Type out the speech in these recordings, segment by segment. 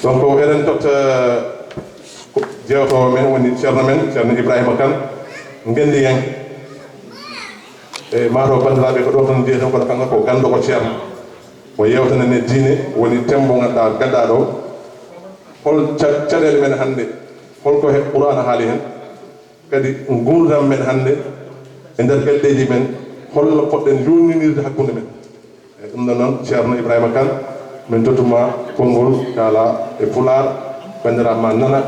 donc enen tot jewto men woni ceerno men ceerno Ibrahima Kane ngendi yen e maaro bandiraɓe ko ɗo tan jeeyten kono kanko ko gando ko ceerno o yewtanene diine woni tembo ganduɗa gadda ɗo hol caɗele men hannde holko he qur'ana haali hen kadi gurdam men hannde e nder ɓelɗeji men holno poɗɗen yurninirde hakkude men e ɗum ɗon noon ceerno Ibrahima Kane min tottuma konngol kala e pular bandiraɓe ma nana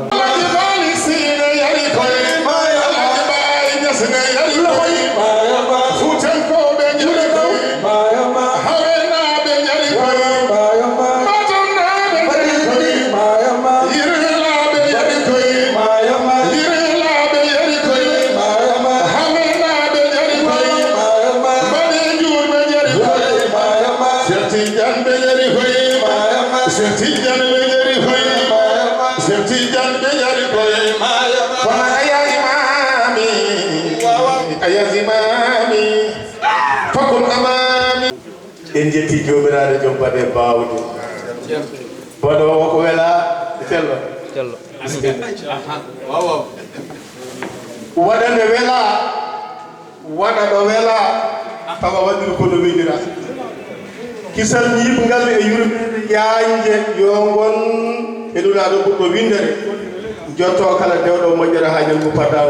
en jetti jomiraade jom bade baawde bodo ko wela cello waaw wadande wela wada do wela tawa wadir ko do windira kisal yibngal e yurmede yaanje yo ngon e dulaado ko windere jotto kala dewdo mojjara haajal ko padaw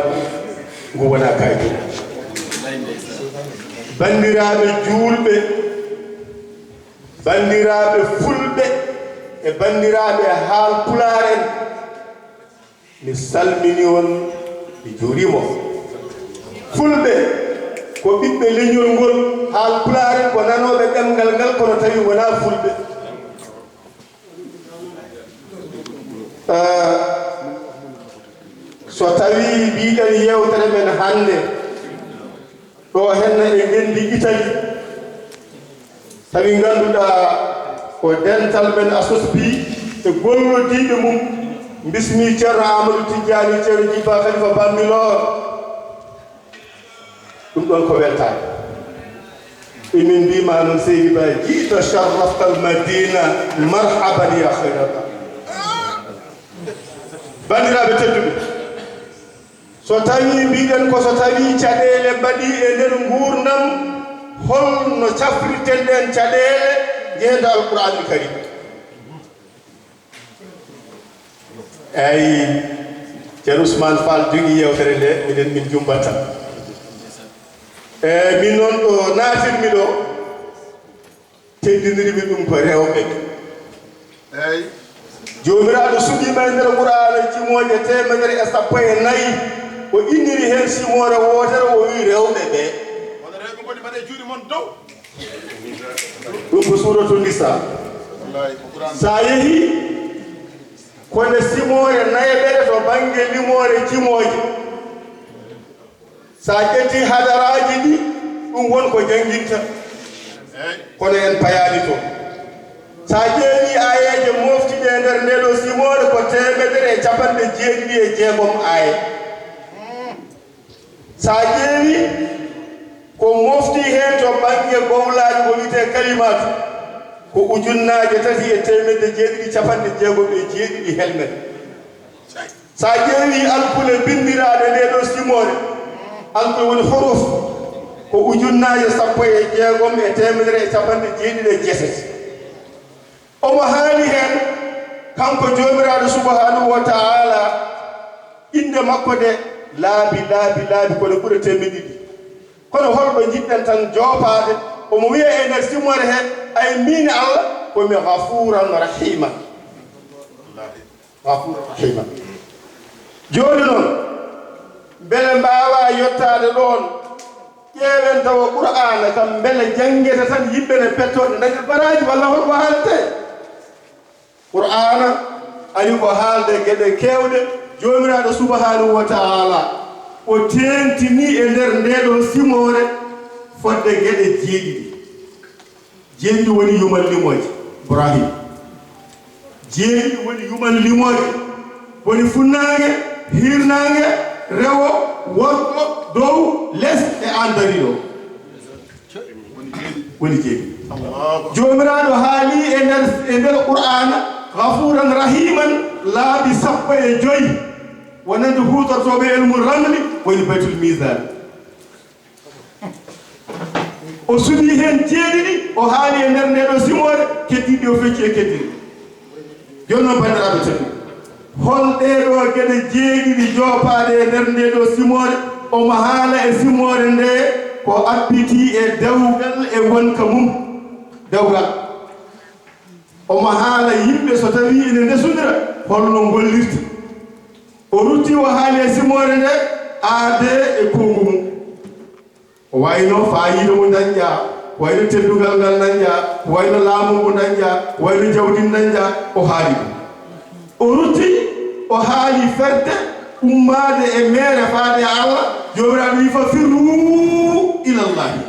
ngo wona kaydo bandiraabe julbe bandiraɓe fulɓe e bandiraɓe haal pularen mi salmini on mi juurimo fulɓe ko ɓiɓɓe leñol ngol haal pularen ko nanoɓe ɗemgal ngal kono tawi wona fulɓe so tawi mbiɗen yewtere men hannde ɗo henna e ngendi Italie tawi ganduɗa ko dental men asosbi e gollodiɓe mum bismi ceerno Amadou Tidiani ceerno Djiba KALIIFA BAM'BILOOR ɗum ɗon ko weltade emin mbima noon seydi ba jiito sharrafta al madina marhaban ya khayrata bandiraɓe tedduɓe so tawi mbiɗen ko so tawi caɗele mbaɗi e nder gurdam holno cafriten ɗen caɗele jeeyda alqur'anul karim eyi ceerno Ousmane Fall jogui yewtere nde minen min jumbata e min noon ɗo natirmi ɗo teddinirimi ɗum ko rewɓe eyi jomiraɗo suɗima e nder qur'ana cimoje 114 o inniri hen simore wotere o wi rewɓe ɓe ɗum ko suratul Nisa sa yeehi kone simore nayeɓere to banggue limore cimoje sa ƴetti hadaraji ɗi ɗum won ko janguinta kono en payani to sa ƴeewi ayeje moftiɗe nder ndeɗo simore ko 196 aye sa ƴeewi ko mofti hen to banggue gowlaji ko wiyete kalimatu ko ujunnaje 3,760 helmet sa ƴeewi alkule bindiraɗe ndeɗo simore alkule woni huruf ko ujunnaje 16,760 omo haali hen kanko jomiraɗo subhanahu wa ta'ala inde makko de laabi kono ɓuura 200 kono holɓe jiɗɗen tan joopade omo wiya e nder simore he ay min Allah komi ghafuran rahima joni noon beele mbawa yettade ɗon ƴeewen tawa qur'ana kam beele jangguete tan yimɓe ne pettoɗe daña baraji walla holko haalete qur'ana ani ko haalde gueɗe kewɗe jomiraɗo subhanahu wa ta'ala o tentini e nder ndeɗo simore fodde gueɗe jeeɗiɗi woni yumal limoje Ibrahim jeeɗiɗi woni yumal limoje woni funnaange hirnaange rewo worɗo dow les e andariɗo woni jeeɗiɗi jomiraɗo haali e nder qur'ana ghafuran rahiman laabi sappo e joyi wonande huutortoɓe elmu ramli woni baytul misal o suɓi hen jeeɗiɗi o haali e nder ndeɗo simore keddiɗi o fecci e keddiɗi joni noon bandiraɓe teddu holɗeɗo gueɗe jeeɗiɗi joopaɗe e nder ndeɗo simore omo haala e simore nde ko abbiti e dewgal e wonka mum dewgal omo haala yimɓe so tawi ene ndesodira holno gollirta o rutti o haali e simore nde aade e kongu mum o wayno fayida mo dañƴa wayno teddugal ngal dañƴa wayno laamu ngu dañƴa wayno jawdi dañƴa o haali ɗum o rutti o haali ferde ummade e mere faade Allah jomiraɗo wi fa firru ilallahi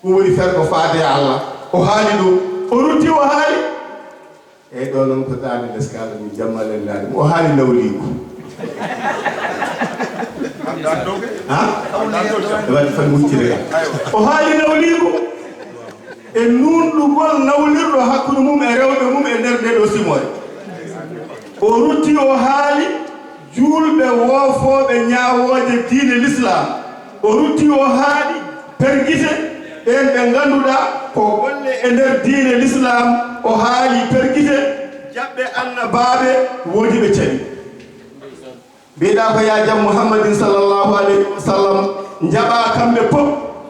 ɗum woni fergo faade Allah o haali ɗum o rutti o haali eyyi ɗo noon ko dande leskala mi jammalellade o haali lawligu waɗi fan muccire o haali nawligu e nunɗugol nawlirɗo hakkude mum e rewɓe mum e nder ndeɗo simore o rutti o haali julɓe woofoɓe ñawoje diine l'islam o rutti o haali perguite ɓen ɓe ganduɗa ko golle e nder diine l'islam o haali perguite jaɓɓe annabaɓe woodi ɓe caɗi mbiɗa ko ya jam muhammadin sallllahu alayhi wa sallam jaɓa kamɓe pop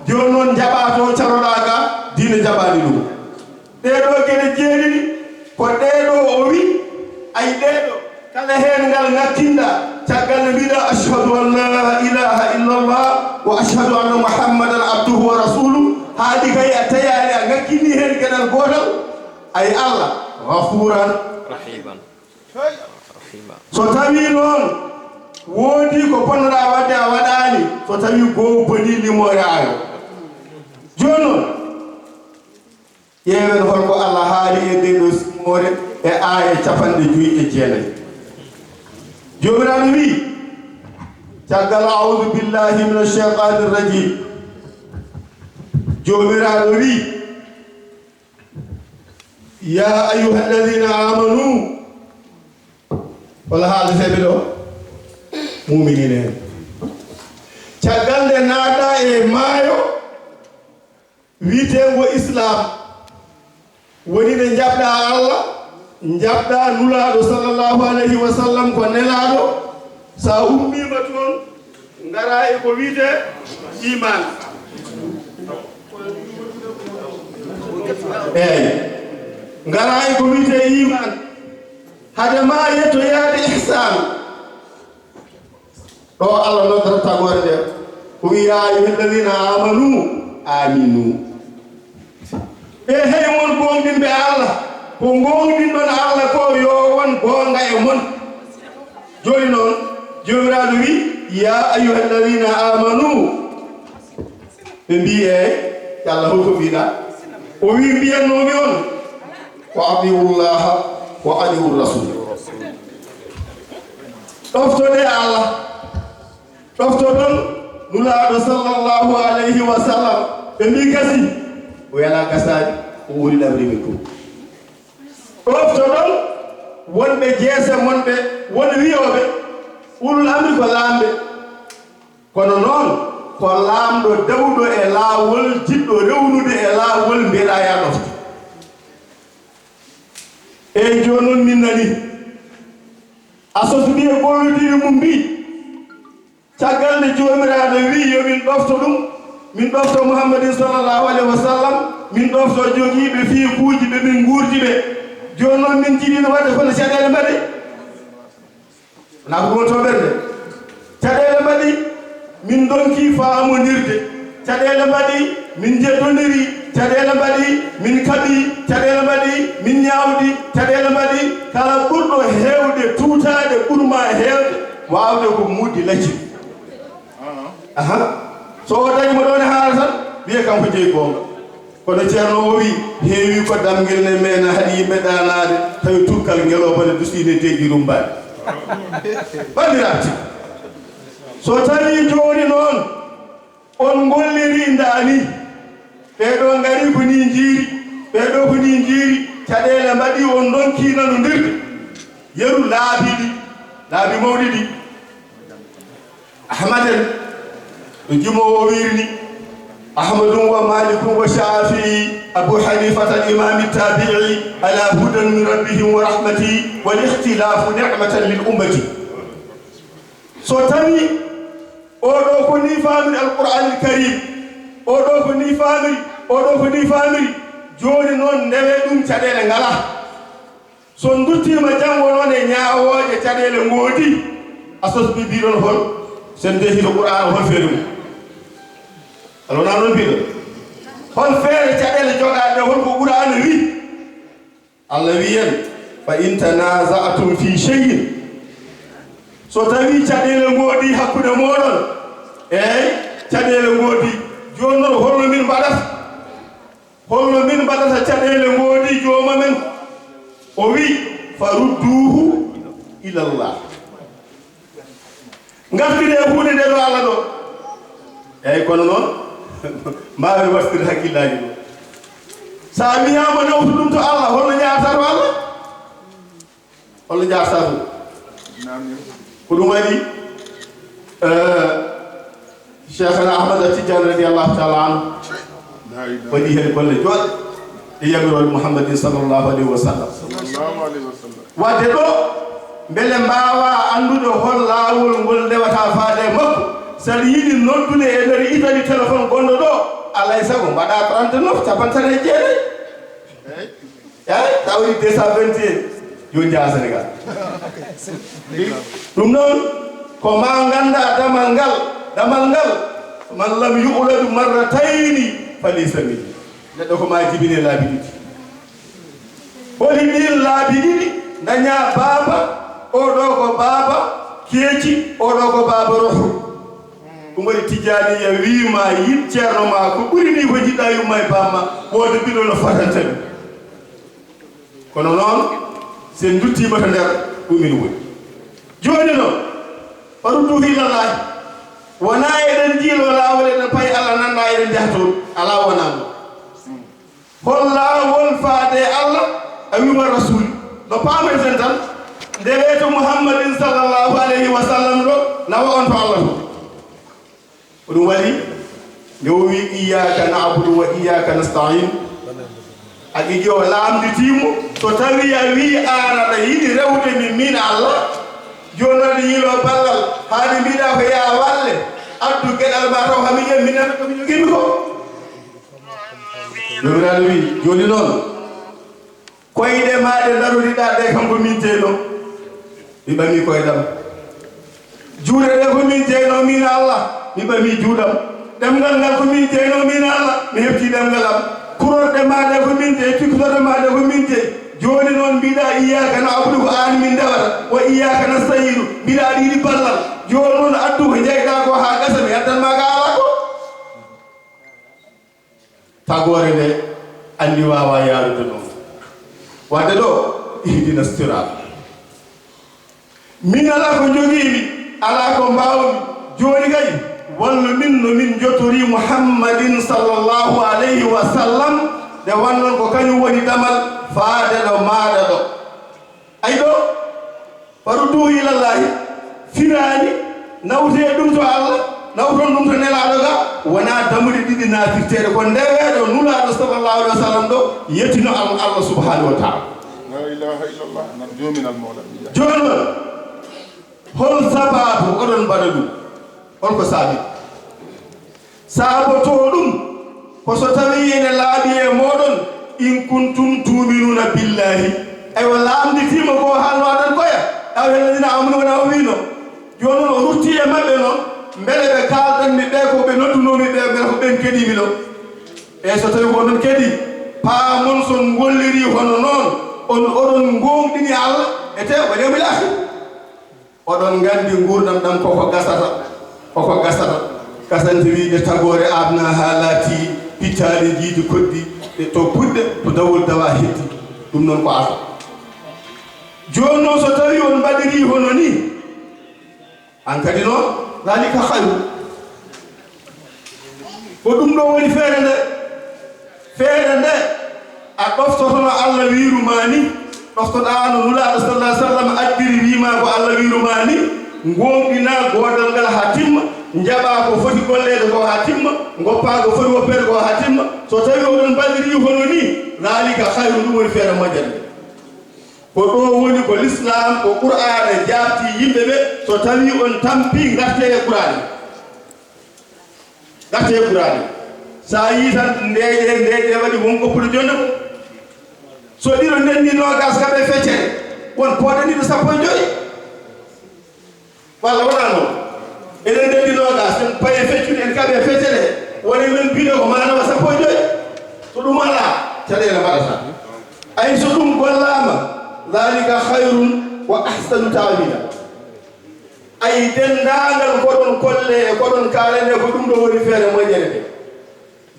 joni noon jaɓa to caroɗa ga diine jaɓani ɗum ɗeɗo gueɗe jeeɗiɗi ko ɗeɗo o wi ay ɗeɗo kala hen ngal ngakkinɗa caggal nde mbiɗa ashhadu an la ilaha illallah wa ashhadu anna muhammadan abduhu wa rasuluh haadi kay a tayani a ngakkini hen gueɗal gotal ay Allah ghafuran rahiman so tawi noon woodi ko ponnoɗa wadde a waɗani so tawi goo boni limore ayo joni noon ƴeewen holko Allah haali e ɗeɗo simore e aya 59 jomiraɗo wi caggal a'udhu billahi minash shaitanir rajim jomiraɗo wi ya ayyuha alladhina amanu wala haalateɓe ɗo muminine hen caggal nde naata e maayo wiitengo islam woni nde jaɓɗa Allah jaɓɗa nulaɗo sallllahu alayhi wa sallam ko nelaɗo sa ummima toon ngara e ko wiite iman eyyi ngara e ko wiite iman hade ma yettoyade ihsan ɗo Allah noddata tagore nde ko wi ya ayyuhalladhina amanu aminu e hey mon gonɗinɓe Allah ko gonɗinɗon Allah ko yo won gonga e mon joni noon jomiraɗo wi ya ayyuhalladhina amanu ɓe mbi e Allah holko mbiɗa o wi mbiyannomi on ko atiullaha wa atiur rasul ɗoftode Allah ɗoftoɗon nulaɗo sallllahu alayhi wa sallam ɓe mbi gasi o yala gasani o woni ɗamri min ko ɗoftoɗon wonɓe jeese monɓe won wiyoɓe ulul amri ko laamɓe kono noon ko laamɗo dawɗo e laawol jiɗɗo rewnude e laawol mbiɗa ya ɗofta eyyi joni noon min nani asosuɗi e ɓolludiɓe mum mbi caggal nde jomiraɗo wi yomin ɗofto ɗum min ɗofto muhammadin sallllahu alayhi wa sallam min ɗofto jogiiɓe fiikuuji ɓe min guurdi ɓe joni noon min jiɗino wadde kono caɗele mbaɗi wona ko gonto ɓerde caɗele mbaɗi min donki faamodirde caɗele mbaɗi min jeddodiri caɗele mbaɗi min kaɓi caɗele mbaɗi min ñaawdi caɗele mbaɗi kala ɓurɗo heewde tuutade ɓurma heewde wawde ko muddi lacci so o dañimo ɗon e haala tan wiye kanko jeeyi gonga kono ceerno o wi heewi ko damguel ne mena haɗi yimɓe ɗanade tawi tukkal ngelobane dusine deggi rumbaɗe bandiraɓe so tawi joni noon on golliri dani ɓeɗo ngari ko ni jiiri ɓeɗo ko ni jiiri caɗele mbaɗi on donkina no ndirde yeru laabi mawɗi ɗi ahmaden no jimowo wirni ahmadum wa malikum wa shafii abu hanifata al-imam at-tabi'i ala hudan min rabbihim wa rahmati wal ikhtilafu ni'matan lil ummati so tawi oɗo ko ni famiri al-qur'an al-karim oɗo ko ni famiri joni noon ndewe ɗum caɗele ngala so duttima janngo noon e ñawoje caɗele ngoodi asos biɗon hol sen dehi to qur'an hol feere mum alona noon mbiɗon hol feere caɗele joɗaɗe hol ko qur'an wi allah wiyen fa in tanaza'tum fi shay'in so tawi caɗele ngoodi hakkude moɗon eyyi caɗele ngoodi joni noon holno min mbaɗata caɗele ngoodi jooma men o wi farudduhu ilallah gartide hunde nde ɗo allah ɗo eyyi kono noon mbawi wastirde hakkillaji ɗo sa wiyama nawtu ɗum to allah holno jaata to allah holno jaata to ko ɗum waɗi cheikhana ahmad atijani radiallahu taala anu waɗi hen golle joɗɗe e yamirode mouhammadin sallllahu alayhi wa sallam wadde ɗo beele mbawa andude hol laawol ngol ndewata faade makko saɗa yiɗi noddude e nder Italie téléphone gonɗo ɗo alay sago mbaɗa 39 capantati e jeeɗayi eyi tawri 221 joni jaa Sénégal ɗum noon ko ma ganda damal ngal man lam yu'ladu marratayni falaysa minni neɗɗo ko ma jibine laabi ɗiɗi holi ɗin laabi ɗiɗi daña baaba oɗo ko baaba keeci oɗo ko baaba rohu ɗum waɗi tijaniya wiima yit ceerno ma ko ɓuri ni ko jiɗɗa yumma e bamma wode mbiɗo no fatantami kono noon sen duttima to nder ɗumin woni joni noon faruddu hilallahi wona eɗen jiilo laawol eɗen payi allah nanda eɗen jaha toon ala wonamo hol laawol faade allah a wima rasuli no pameten tan ndewe to muhammadin sallllahu alayhi wa sallam ɗo nawa on to allah to ko ɗum waɗi nde o wi iyaka na'budu wa iyaka nasta'in haqiqi o laamditimo so tawi a wi an aɗa yiɗi rewde min allah joni aɗa yiilo ballal haade mbiɗa ko ya walle addu gueɗal ma taw hami yen minene komi joguimi ko jomiraɗo wi joni noon koyɗe maɗe daroriɗa ɗe kam ko min jeyno mi ɓami koyɗam juuɗe ɗe ko min jeyno min allah mi ɓami juuɗam ɗemgal ngal ko min jeyno min allah mi hefti ɗemgal am kurorɗe maɗe ko min jeyi pikkotorde maɗe ko min jeyi joni noon mbiɗa iyaka na'budu ko an min ndewata wa iyaka nasta'inu mbiɗa aɗa yiɗi ballal joni noon addu ko jeyɗa ko ha gasa mi addanma ka ala ko tagore nde andi wawa yarude noon wadde ɗo ihdina sirat min ala ko joguimi ala ko mbawmi joni kay wallu min no min jottori muhammadin sallllahu alayhi wa sallam nde wannon ko kañum woni damal faade ɗo maɗa ɗo ay ɗo faruddu ilallahi firani nawte ɗum to allah nawton ɗum to nelaɗo ga wona damude ɗiɗi natirteɗe ko ndeweɗo nulaɗo sallllahu alih wa sallam ɗo yettino allah subhanahu wa taala la ilaha illallah nan jominal mawla joni noon hol sababu oɗon mbaɗa ɗum holko saabi saaboto ɗum ko so tawi ene laaɓi e moɗon in kuntum tuminuna billahi aywa laamditima ko halno aɗan koya aw helladina amanu wona o wino joni noon o rutti e maɓɓe noon beele ɓe kalɗanmi ɓe ko ɓe noddunomi ɓe beele ko ɓen keeɗimi ɗo e so tawi ko onon keeɗi paamon son golliri hono noon oɗon gonɗini allah e te waɗemi laahi oɗon gandi gurdam ɗam koko gasata kasante wiide tagore abna ha laati pittali jiidi koddi to puɗɗe to dawol dawa heddi ɗum noon ko asa joni noon so tawi on mbaɗiri hono ni an kadi noon zalika hayru ko ɗum ɗo woni feere nde a ɗoftotono Allah wiiruma ni ɗoftoɗa no nulaaɗo sallallahu alaihi wasallam addiri wiima ko Allah wiiruma ni gonɗina godal ngal ha timma jaɓa ko foti gollede ko ha timma goppa ko foti woppede ko ha timma so tawi oɗon balliri hono ni zalika hayru ɗum woni feere moƴƴande ko ɗo woni ko l'islam ko qur'ana jabti yimɓe ɓe so tawi on tampi garte e qur'ani garte e qur'ani sa yi tan ndeƴe waɗi won koppude jonde ko so ɗiɗo ndenndi nogas kamɓe feccere won poɗaniɗo sappo e joyi walla wona noon eɗen ndenndi nogas en paye feccude en kamɓe feccere woni men mbiɗo ko manawa sappo e joyi so ɗum ala caɗele mbaɗata ay so ɗum gollama zalika hayrun wa ahsanu tawila ay dendagal koɗon kolle e koɗon kalene ko ɗum ɗo woni feere moƴƴere de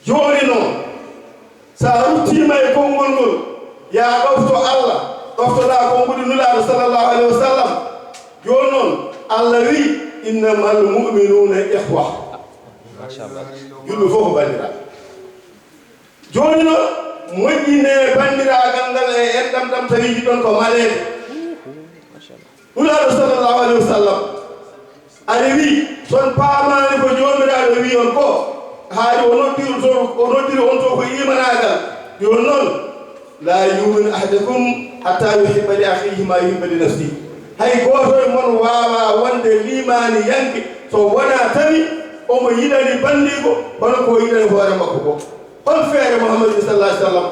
joni noon sa ruttima e konngol ngol ya ɗofto Allah ɗoftoɗa konngudi nulaaɗo sallallahu alayhi wa sallam joni noon Allah wi innamal mu'minuna ihwa julɓe fof ko bandiraɓe joni noon moƴƴine bandiragal ngal e enɗam ɗam tawi jiɗon ko malede nulaaɗo sallallahu alayhi wa sallam aɗa wi son paamani ko jomiraɗo wi on ko haade o noddiri on to ko imanagal joni noon la yumin ahadakum hatta yuhibba li akhihi ma yuhibba li nafsihi hay goto e mon wawa wonde limani yanke so wona tawi omo yiɗani bandiko hono ko yiɗani hoore makko ko hol feere mouhammadin sallah alih sallam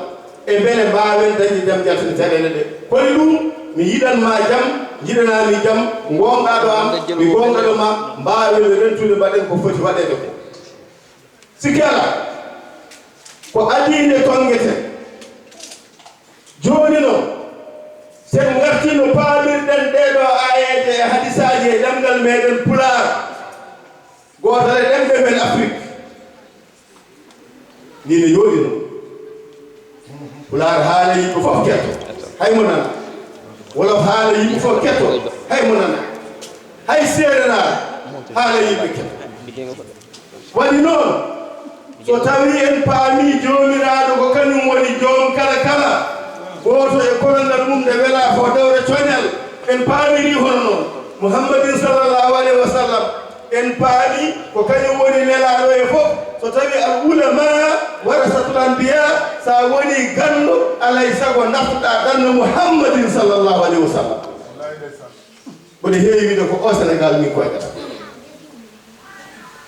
e beele mbawen dañi jam jaltini caɗele ɗe koye ɗum mi yiɗanma jam jiɗanami jam gonɗaɗo am mi gonɗaɗo ma mbawen rentude mbaɗen ko foti waɗede ko sikki ala ko adinde tongete joni noon sen gartino paamirɗen ɗeɗo ayeje e hadisaji e ɗemgal meɗen pular gotal e ɗemɓe men afrique ni ne yooɗi noon pular haala yimɓe fof ketto hay mo nana wolof haala yimɓe fof ketto hay mo nana hay seerenaar haala yimɓe ketto waɗi noon so tawi en paami jomiraɗo ko kañum woni joom kala kala goto e kolongal mum nde wela fo dewre coñal en paamiri hono noon mouhammadin sallallahu alayhi wa sallam en paami ko kañum woni nelaɗo e fof so tawi al ulama warasatul anbiya sa woni ganndo alay sago naftuɗa ɗanno mouhammadin sallallahu alayhi wa sallam kono heewide ko o sénégal min koyɗata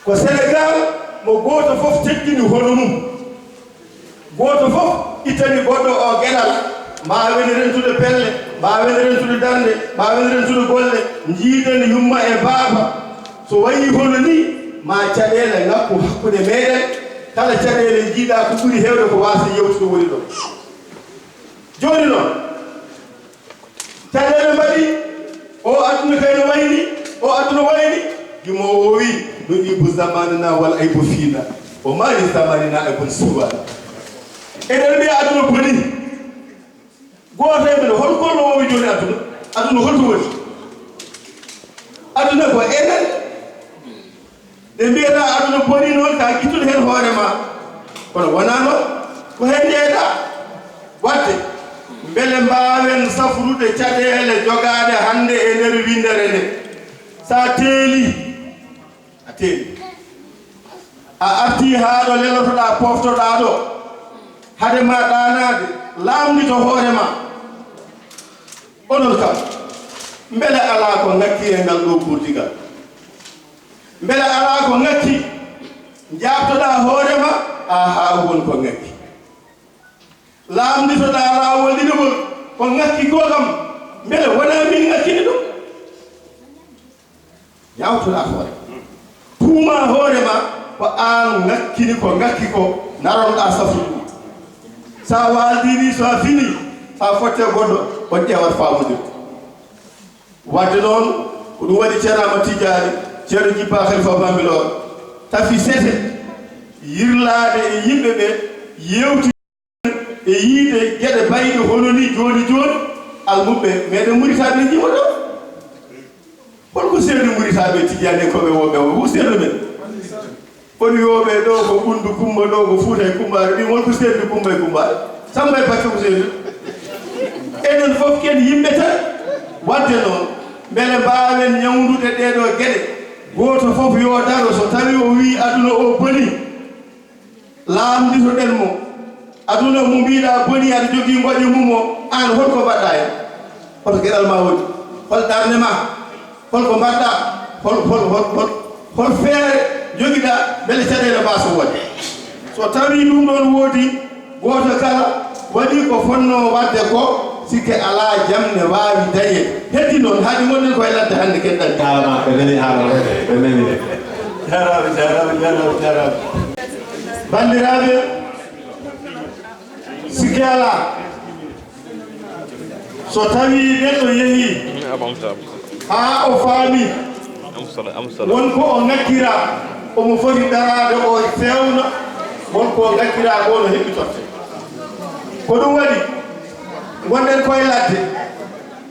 ko sénégal mo goto fof teddini hono mum goto fof ittani goɗɗo o gueɗal mbawen rentude pelle mbawen rentude darde mbawen rentude golle jiiden yumma e baaba so wayi hono ni ma caɗele ngakku hakkude meɗen kala caɗele jiiɗa ko ɓuuri hewde ko wasi yewtude woni ɗo joni noon caɗele mbaɗi o aduna kayno wayni o aduna wayni jumowo o wi no ibu zamanina wal aybu fiina o mari zamanina e bon suwa eɗen mbiya aduna boni goto e men holkolno wowi joni aduna holto woni aduna ko enen ɓe mbiyata aduna boni noon ka gittude hen hoore ma kono wona noon ko hen jeeyɗa wadde beele mbawen safrude caɗele jogade hande e nder windere nde sa teeli a teeli a arti haa ɗo lelotoɗa poftoɗa ɗo hade ma ɗanade lamdito hoore ma onon kam beele ala ko ngakki e ngal ɗo ɓurdigal beele ala ko ngakki jabtoɗa hoorema ha won ko ngakki lamditoɗa lawol ɗiɗogol ko ngakki ko kam beele wona min ngakkini ɗum yawtoɗa hoore tuuma hoorema ko an ngakkini ko ngakki ko naronɗa safrude ɗum sa waldini so a fini ha fotte goɗɗo on ƴewat famudir wadde noon ko ɗum waɗi ceerama tijani ceerno jibba KALIIFA BAM'BILOOR tafi sete yirlade e yimɓe ɓe yewti e yiide gueɗe bayɗe hono ni joni almuɓe meɗen muritaɓe ne jima ɗo holko seeɗu muritaɓe tijani koɓe woɓe o hu seeɗu men kono yoɓe ɗo ko ɓundu kumba ɗo ko fuuta e kumbare ɗi holko seeɗu kumba e kumbare samba e batte Ousseynou enen fof ken yimɓe tan wadde noon mbele mbaawen ñawdude ɗeɗo geɗe goto fof yo daro so tawi o wi aduna o boni laamditoɗen mo aduna mo mbiɗa boni aɗa jogii ngoƴe mum o an holko mbaɗɗa hen hoto geɗal ma woni hol darde ma holko mbaɗɗa hol feere jogiɗa beele caɗele ma so woni so tawi ɗum ɗon woodi goto kala waɗi ko fonno wadde ko sikke ala jamne waawi dañe heddi noon haadi gonɗen koye ladde hannde kenɗan haalama ɓe nani haalama ɓe nani de jaraɓe bandiraɓe sikke ala so tawi neɗɗo yeehi ha o faami wonko o ngakkira omo foti darade o fewna wonko o ngakkira ko no heɓɓitotte ko ɗum waɗi gonɗen koye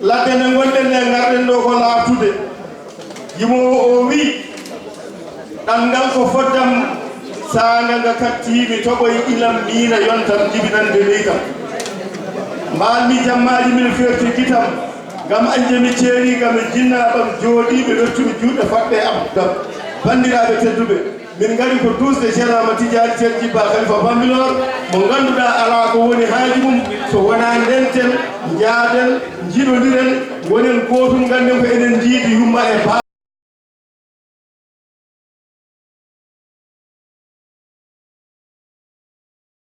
ladde nde gonɗen nde garɗen ɗo ko laabtude yimowo o wi ɗanngal ko foddam saanga nga kattimi toɓoye ilam miina yontam jibinande leytam mbalmi jammaji min ferti gitam ngam anjemi ceeri ngam jinnaɓam jooɗiɓe wettumi juuɗe faɗɗe abdam bandiraɓe tedduɓe min ngari ko 12 de gérama tidiani ceer jibba KALIIFA BAM'BILOOR mo ganduɗa ala ko woni haaji mum so wona ndenten jaaden jiɗodiren gonen gotum ganden ko enen jiidi yumma e